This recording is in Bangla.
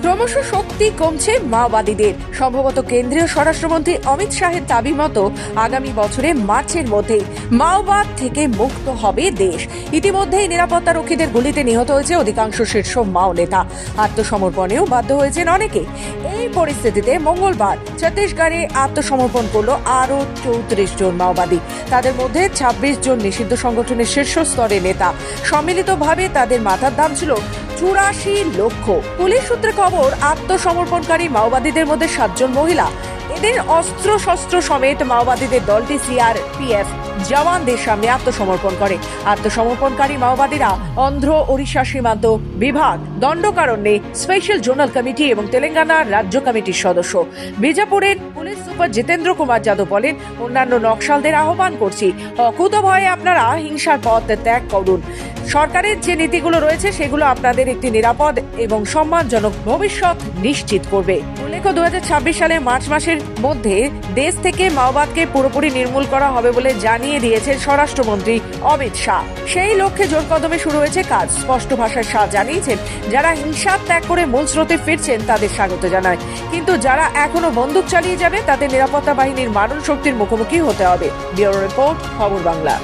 ক্রমশ শক্তি কমছে মাওবাদীদের। সম্ভবত কেন্দ্রীয় স্বরাষ্ট্রমন্ত্রী অমিত শাহের দাবি মতো আগামী বছরে মার্চের মধ্যেই মাওবাদ থেকে মুক্ত হবে দেশ। ইতিমধ্যেই নিরাপত্তা রক্ষীদের গুলিতে নিহত হয়েছে অধিকাংশ শীর্ষ মাও নেতা। আত্মসমর্পণেও বাধ্য হয়েছেন অনেকে। এই পরিস্থিতিতে মঙ্গলবার ছত্তিশগড়ে আত্মসমর্পণ করলো আরও 34 জন মাওবাদী। তাদের মধ্যে 26 জন নিষিদ্ধ সংগঠনের শীর্ষ স্তরের নেতা। সম্মিলিতভাবে তাদের মাথার দাম ছিল 84 লক্ষ। পুলিশ সূত্রে খবর, আত্মসমর্পণকারী মাওবাদীদের মধ্যে 7 জন মহিলা। এদের অস্ত্র শস্ত্র সমেত মাওবাদীদের দলটি সিআরপিএফ জওয়ানদের সামনে আত্মসমর্পণ করে। আত্মসমর্পণকারী মাওবাদীরা অন্ধ্র ওড়িশা সীমান্ত বিভাগ দণ্ডকারণ্যে স্পেশাল জোনাল কমিটি এবং তেলেঙ্গানা রাজ্য কমিটির সদস্য। বিজাপুরের পুলিশ সুপার জিতেন্দ্র কুমার যাদব বলেন, অন্যান্য নকশালদের আহ্বান করছি, অকুত ভয়ে আপনারা হিংসার পথ ত্যাগ করুন। সরকারের যে নীতিগুলো রয়েছে সেগুলো আপনাদের একটি নিরাপদ এবং সম্মানজনক ভবিষ্যৎ নিশ্চিত করবে। উল্লেখ্য, 2026 সালে মার্চ মাসের মধ্যে দেশ থেকে মাওবাদকে পুরোপুরি নির্মূল করা হবে বলে জানিয়ে দিয়েছেন স্বরাষ্ট্রমন্ত্রী অমিত শাহ। সেই লক্ষ্যে জোর কদমে শুরু হয়েছে কাজ। স্পষ্ট ভাষায় শাহ জানিয়েছেন, যারা হিংসা ত্যাগ করে মূল স্রোতে ফিরছেন তাদের স্বাগত জানায়, কিন্তু যারা এখনো বন্দুক চালিয়ে যাবে তাদের নিরাপত্তা বাহিনীর মারণ শক্তির মুখোমুখি হতে হবে। ব্যুরো রিপোর্ট, খবর বাংলা।